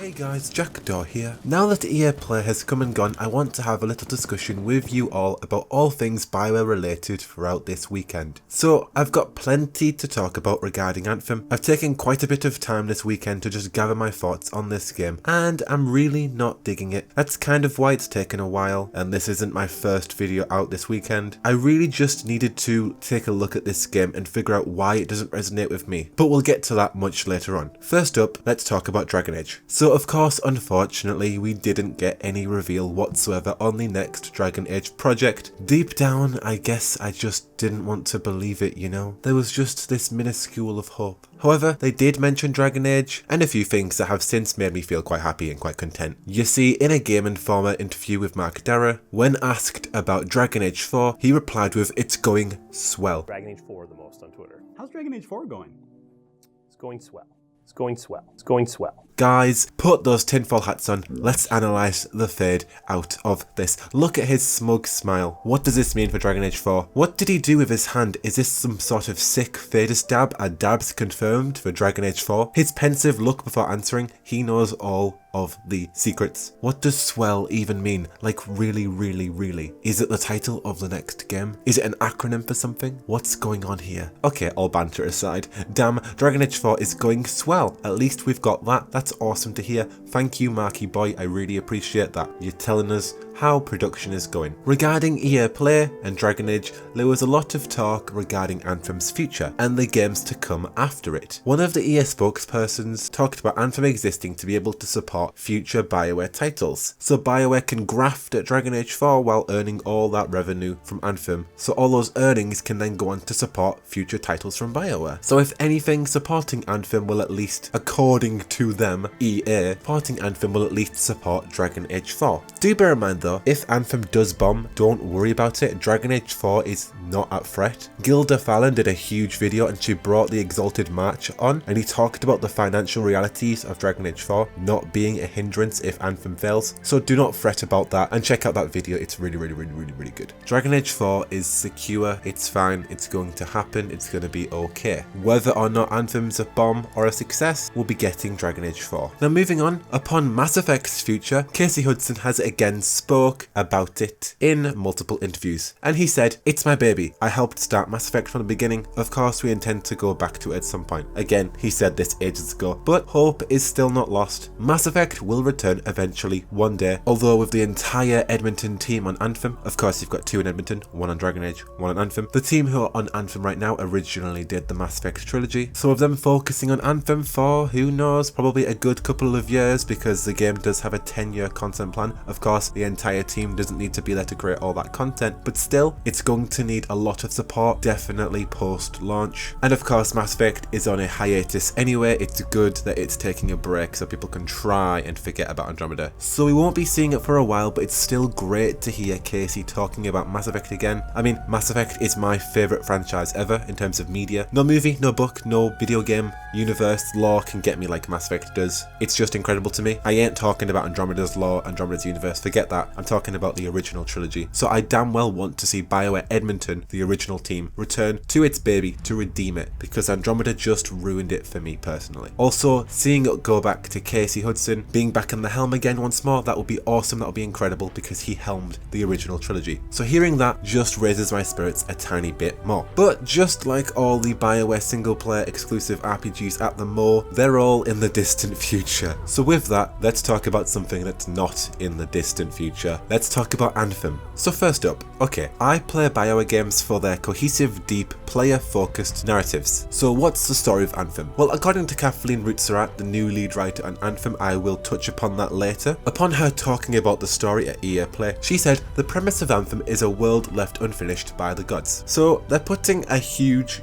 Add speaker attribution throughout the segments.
Speaker 1: Hey guys, Jackdaw here. Now that EA Play has come and gone, I want to have a little discussion with you all about all things BioWare related throughout this weekend. So I've got plenty to talk about regarding Anthem. I've taken quite a bit of time this weekend to just gather my thoughts on this game, and I'm really not digging it. That's kind of why it's taken a while, and this isn't my first video out this weekend. I really just needed to take a look at this game and figure out why it doesn't resonate with me, but we'll get to that much later on. First up, let's talk about Dragon Age. So of course, unfortunately, we didn't get any reveal whatsoever on the next Dragon Age project. Deep down, I guess I just didn't want to believe it, you know? There was just this minuscule of hope. However, they did mention Dragon Age, and a few things that have since made me feel quite happy and quite content. You see, in a Game Informer interview with Mark Darrah, when asked about Dragon Age 4, he replied with, "It's going swell."
Speaker 2: Dragon Age 4 the most on Twitter.
Speaker 3: How's Dragon Age 4 going?
Speaker 2: It's going swell. It's going swell. It's going swell.
Speaker 1: Guys, put those tinfoil hats on. Let's analyse the fade out of this. Look at his smug smile. What does this mean for Dragon Age 4? What did he do with his hand? Is this some sort of sick fadus dab? Are dabs confirmed for Dragon Age 4? His pensive look before answering, he knows all of the secrets. What does swell even mean? Like really? Is it the title of the next game? Is it an acronym for something? What's going on here? Okay, all banter aside. Damn, Dragon Age 4 is going swell. At least we've got that. That's awesome to hear. Thank you, Marky Boy. I really appreciate that. You're telling us how production is going. Regarding EA Play and Dragon Age, there was a lot of talk regarding Anthem's future and the games to come after it. One of the EA spokespersons talked about Anthem existing to be able to support future BioWare titles. So BioWare can graft at Dragon Age 4 while earning all that revenue from Anthem. So all those earnings can then go on to support future titles from BioWare. So if anything, supporting Anthem will at least, according to them, EA, supporting Anthem will at least support Dragon Age 4. Do bear in mind though, if Anthem does bomb, don't worry about it. Dragon Age 4 is not at threat. Ghil Dirthalen did a huge video and she brought the Exalted March on, and he talked about the financial realities of Dragon Age 4 not being a hindrance if Anthem fails. So do not fret about that and check out that video. It's really good. Dragon Age 4 is secure, it's fine, it's going to happen, it's going to be okay. Whether or not Anthem's a bomb or a success, we'll be getting Dragon Age 4. Now moving on, upon Mass Effect's future, Casey Hudson has again spoke about it in multiple interviews, and he said, "It's my baby. I helped start Mass Effect from the beginning. Of course we intend to go back to it at some point." Again, he said this ages ago, but hope is still not lost. Mass Effect will return eventually one day, although with the entire Edmonton team on Anthem, of course you've got two in Edmonton, one on Dragon Age, one on Anthem. The team who are on Anthem right now originally did the Mass Effect trilogy, so with them focusing on Anthem for, who knows, probably a good couple of years, because the game does have a 10-year content plan. Of course, the entire team doesn't need to be there to create all that content, but still, it's going to need a lot of support, definitely post-launch. And of course, Mass Effect is on a hiatus anyway. It's good that it's taking a break so people can try and forget about Andromeda. So we won't be seeing it for a while, but it's still great to hear Casey talking about Mass Effect again. I mean, Mass Effect is my favourite franchise ever in terms of media. No movie, no book, no video game, universe, lore can get me like Mass Effect does. It's just incredible to me. I ain't talking about Andromeda's lore, Andromeda's universe, forget that. I'm talking about the original trilogy. So I damn well want to see BioWare Edmonton, the original team, return to its baby to redeem it, because Andromeda just ruined it for me personally. Also, seeing it go back to Casey Hudson, being back in the helm again once more, that would be awesome, that would be incredible, because he helmed the original trilogy. So hearing that just raises my spirits a tiny bit more. But just like all the BioWare single player exclusive RPGs at the Mo, they're all in the distant future. So with that, let's talk about something that's not in the distant future. Let's talk about Anthem. So first up, okay, I play BioWare games for their cohesive, deep, player-focused narratives. So what's the story of Anthem? Well, according to Kathleen Rootsarat, the new lead writer on Anthem, I will touch upon that later. Upon her talking about the story at EA Play, she said, "The premise of Anthem is a world left unfinished by the gods." So they're putting a huge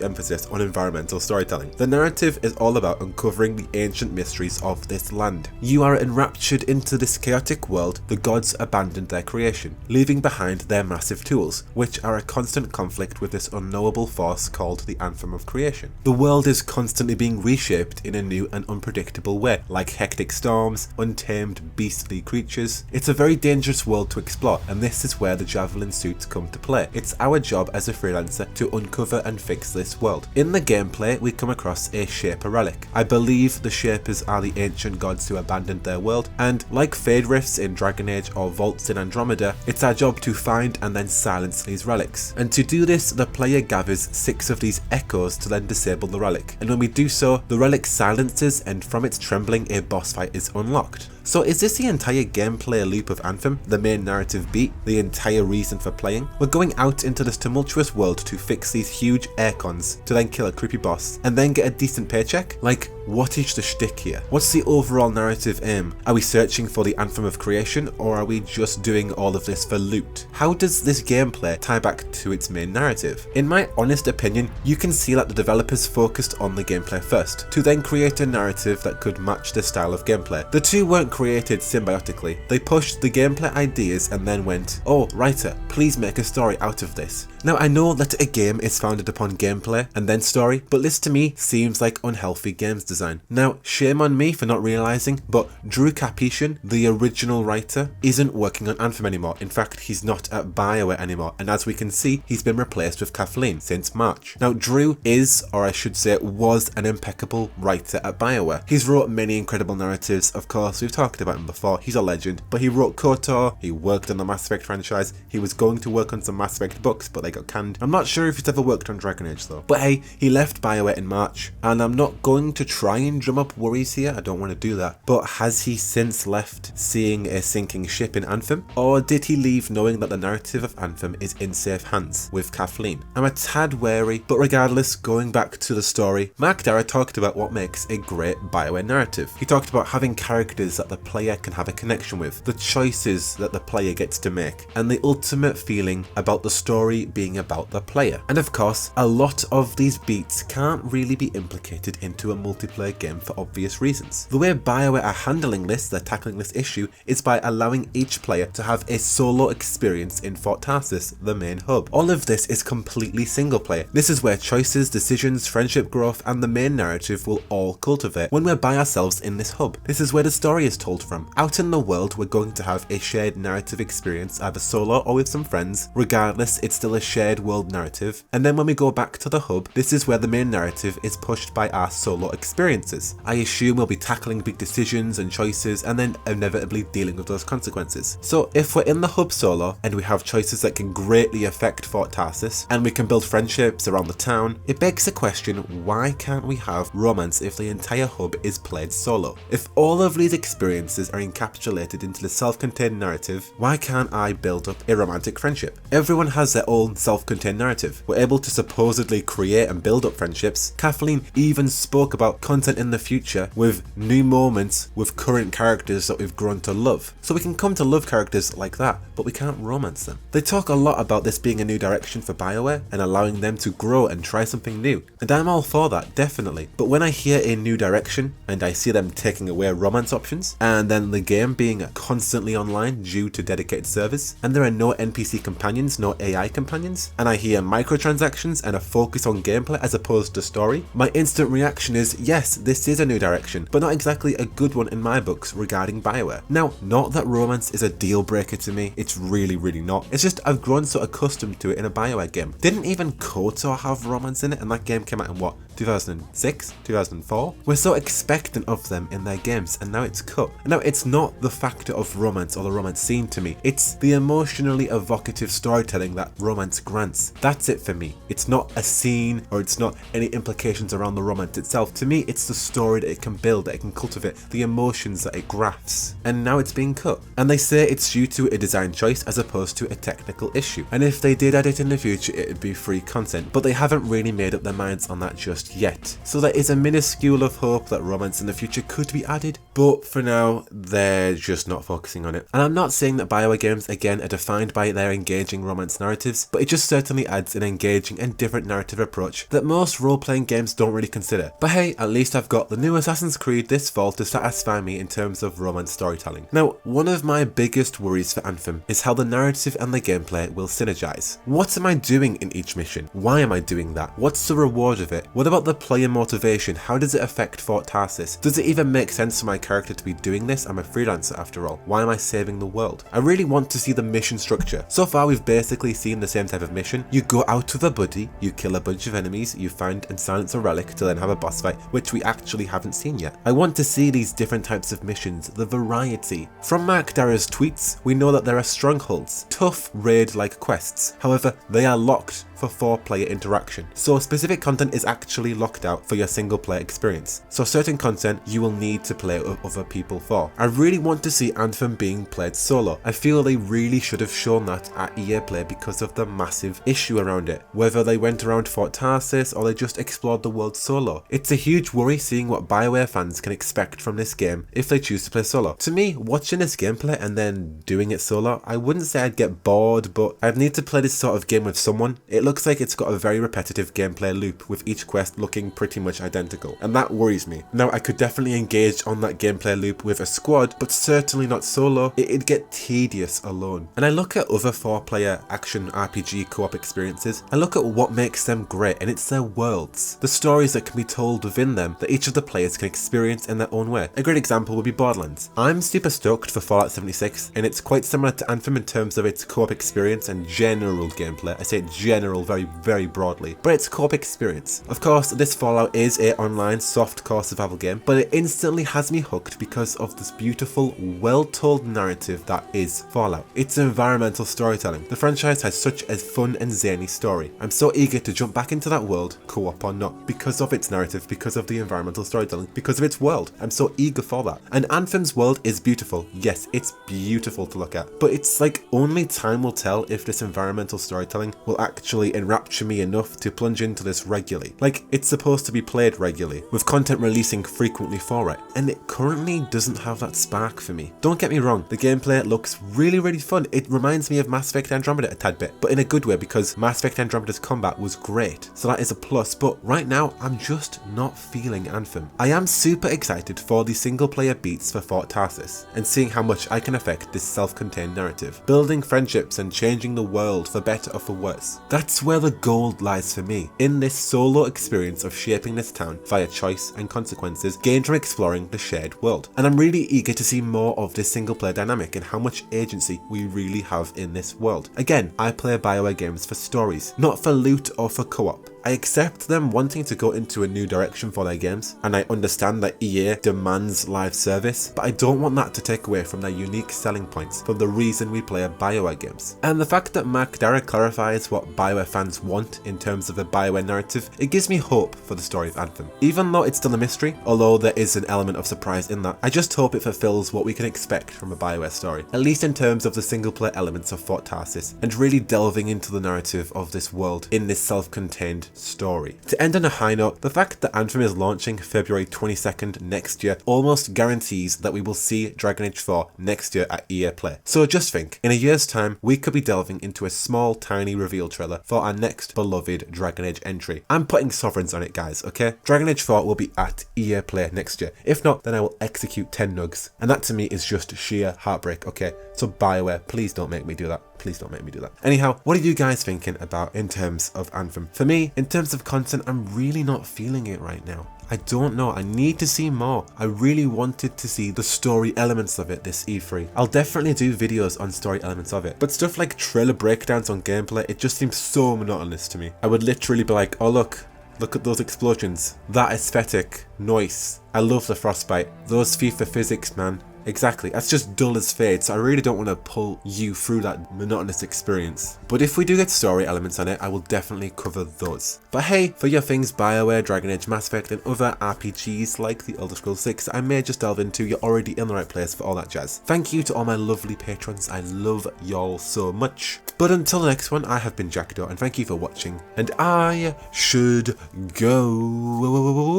Speaker 1: emphasis on environmental storytelling. The narrative is all about uncovering the ancient mysteries of this land. You are enraptured into this chaotic world. The gods abandoned their creation, leaving behind their massive tools, which are a constant conflict with this unknowable force called the Anthem of Creation. The world is constantly being reshaped in a new and unpredictable way, like hectic storms, untamed beastly creatures. It's a very dangerous world to explore, and this is where the Javelin suits come to play. It's our job as a freelancer to uncover and fix this world. In the gameplay, we come across a Shaper relic. I believe the Shapers are the ancient gods who abandoned their world, and like Fade Rifts in Dragon Age or Vaults in Andromeda, it's our job to find and then silence these relics. And to do this, the player gathers 6 of these echoes to then disable the relic, and when we do so, the relic silences and from its trembling a boss fight is unlocked. So is this the entire gameplay loop of Anthem, the main narrative beat, the entire reason for playing? We're going out into this tumultuous world to fix these huge aircons, to then kill a creepy boss, and then get a decent paycheck? Like, what is the shtick here? What's the overall narrative aim? Are we searching for the Anthem of creation, or are we just doing all of this for loot? How does this gameplay tie back to its main narrative? In my honest opinion, you can see that the developers focused on the gameplay first, to then create a narrative that could match the style of gameplay. The two weren't created symbiotically. They pushed the gameplay ideas and then went, oh, writer, please make a story out of this. Now I know that a game is founded upon gameplay and then story, but this to me seems like unhealthy games design. Now shame on me for not realizing, but Drew Karpyshyn, the original writer, isn't working on Anthem anymore. In fact, he's not at BioWare anymore, and as we can see, he's been replaced with Kathleen since March. Now Drew is, or I should say was, an impeccable writer at BioWare. He's wrote many incredible narratives, of course, we've talked about him before, he's a legend, but he wrote KOTOR, he worked on the Mass Effect franchise, he was going to work on some Mass Effect books, but they got canned. I'm not sure if he's ever worked on Dragon Age though. But hey, he left BioWare in March, and I'm not going to try and drum up worries here, I don't want to do that. But has he since left seeing a sinking ship in Anthem? Or did he leave knowing that the narrative of Anthem is in safe hands with Kathleen? I'm a tad wary, but regardless, going back to the story, Mark Darrah talked about what makes a great BioWare narrative. He talked about having characters that the player can have a connection with, the choices that the player gets to make, and the ultimate feeling about the story being about the player. And of course, a lot of these beats can't really be implicated into a multiplayer game for obvious reasons. The way BioWare are handling this, they're tackling this issue, is by allowing each player to have a solo experience in Fort Tarsis, the main hub. All of this is completely single player. This is where choices, decisions, friendship growth, and the main narrative will all cultivate when we're by ourselves in this hub. This is where the story is told from. Out in the world, we're going to have a shared narrative experience, either solo or with some friends. Regardless, it's still a shared world narrative. And then when we go back to the hub, this is where the main narrative is pushed by our solo experiences. I assume we'll be tackling big decisions and choices and then inevitably dealing with those consequences. So if we're in the hub solo and we have choices that can greatly affect Fort Tarsis and we can build friendships around the town, it begs the question, why can't we have romance if the entire hub is played solo? If all of these experiences are encapsulated into the self-contained narrative, why can't I build up a romantic friendship? Everyone has their own self-contained narrative. We're able to supposedly create and build up friendships. Kathleen even spoke about content in the future with new moments with current characters that we've grown to love. So we can come to love characters like that, but we can't romance them. They talk a lot about this being a new direction for BioWare and allowing them to grow and try something new. And I'm all for that, definitely. But when I hear a new direction and I see them taking away romance options, and then the game being constantly online due to dedicated servers, and there are no NPC companions, no AI companions, and I hear microtransactions and a focus on gameplay as opposed to story, my instant reaction is, yes, this is a new direction, but not exactly a good one in my books regarding BioWare. Now, not that romance is a deal breaker to me, it's really not. It's just I've grown so accustomed to it in a BioWare game. Didn't even KOTOR have romance in it, and that game came out in what, 2006? 2004? We're so expectant of them in their games, and now it's cut. And now it's not the factor of romance or the romance scene to me, it's the emotionally evocative storytelling that romance grants. That's it for me. It's not a scene, or it's not any implications around the romance itself. To me, it's the story that it can build, that it can cultivate, the emotions that it grafts. And now it's being cut. And they say it's due to a design choice as opposed to a technical issue. And if they did add it in the future, it'd be free content. But they haven't really made up their minds on that just yet. So there is a minuscule of hope that romance in the future could be added, but for now, they're just not focusing on it. And I'm not saying that BioWare games, again, are defined by their engaging romance narratives, but it just certainly adds an engaging and different narrative approach that most role-playing games don't really consider. But hey, at least I've got the new Assassin's Creed this fall to satisfy me in terms of romance storytelling. Now, one of my biggest worries for Anthem is how the narrative and the gameplay will synergize. What am I doing in each mission? Why am I doing that? What's the reward of it? What about about the player motivation? How does it affect Fort Tarsis? Does it even make sense for my character to be doing this? I'm a freelancer after all. Why am I saving the world? I really want to see the mission structure. So far we've basically seen the same type of mission. You go out with a buddy, you kill a bunch of enemies, you find and silence a relic to then have a boss fight, which we actually haven't seen yet. I want to see these different types of missions, the variety. From Mark Darrow's tweets, we know that there are strongholds, tough raid-like quests. However, they are locked for 4-player interaction. So specific content is actually locked out for your single player experience. So certain content you will need to play with other people for. I really want to see Anthem being played solo. I feel they really should have shown that at EA Play because of the massive issue around it. Whether they went around Fort Tarsis or they just explored the world solo. It's a huge worry seeing what BioWare fans can expect from this game if they choose to play solo. To me, watching this gameplay and then doing it solo, I wouldn't say I'd get bored, but I'd need to play this sort of game with someone. It looks like it's got a very repetitive gameplay loop with each quest looking pretty much identical, and that worries me. Now I could definitely engage on that gameplay loop with a squad, but certainly not solo. It'd get tedious alone. And I look at other 4-player action RPG co-op experiences, I look at what makes them great, and it's their worlds. The stories that can be told within them that each of the players can experience in their own way. A great example would be Borderlands. I'm super stoked for Fallout 76, and it's quite similar to Anthem in terms of its co-op experience and general gameplay. I say general very broadly, but it's co-op experience. Of course, this Fallout is a online softcore survival game, but it instantly has me hooked because of this beautiful, well-told narrative that is Fallout. It's environmental storytelling. The franchise has such a fun and zany story. I'm so eager to jump back into that world, co-op or not, because of its narrative, because of the environmental storytelling, because of its world. I'm so eager for that. And Anthem's world is beautiful. Yes, it's beautiful to look at, but it's like only time will tell if this environmental storytelling will actually enrapture me enough to plunge into this regularly. Like, it's supposed to be played regularly, with content releasing frequently for it, and it currently doesn't have that spark for me. Don't get me wrong, the gameplay looks really fun. It reminds me of Mass Effect Andromeda a tad bit, but in a good way because Mass Effect Andromeda's combat was great, so that is a plus, but right now I'm just not feeling Anthem. I am super excited for the single player beats for Fort Tarsis, and seeing how much I can affect this self-contained narrative, building friendships and changing the world for better or for worse. That's where the gold lies for me, in this solo experience of shaping this town via choice and consequences gained from exploring the shared world. And I'm really eager to see more of this single player dynamic and how much agency we really have in this world. Again, I play BioWare games for stories, not for loot or for co-op. I accept them wanting to go into a new direction for their games, and I understand that EA demands live service, but I don't want that to take away from their unique selling points, from the reason we play BioWare games. And the fact that Mark Darrow clarifies what BioWare fans want in terms of a BioWare narrative, it gives me hope for the story of Anthem. Even though it's still a mystery, although there is an element of surprise in that, I just hope it fulfills what we can expect from a BioWare story, at least in terms of the single player elements of Fort Tarsis, and really delving into the narrative of this world in this self-contained story. To end on a high note, the fact that Anthem is launching February 22nd next year almost guarantees that we will see Dragon Age 4 next year at EA Play. So just think, in a year's time, we could be delving into a small, tiny reveal trailer for our next beloved Dragon Age entry. I'm putting sovereigns on it, guys, okay? Dragon Age 4 will be at EA Play next year. If not, then I will execute 10 nugs. And that to me is just sheer heartbreak, okay? So BioWare, please don't make me do that. Please don't make me do that. Anyhow, what are you guys thinking about in terms of Anthem? For me, in terms of content, I'm really not feeling it right now. I don't know, I need to see more. I really wanted to see the story elements of it this E3. I'll definitely do videos on story elements of it, but stuff like trailer breakdowns on gameplay, it just seems so monotonous to me. I would literally be like, oh look at those explosions. That aesthetic, nice. I love the frostbite. Those FIFA physics, man. Exactly, that's just dull as fade, so I really don't want to pull you through that monotonous experience. But if we do get story elements on it, I will definitely cover those. But hey, for your things BioWare, Dragon Age, Mass Effect and other RPGs like The Elder Scrolls 6 I may just delve into, you're already in the right place for all that jazz. Thank you to all my lovely patrons, I love y'all so much. But until the next one, I have been Jackdaw and thank you for watching, and I should go.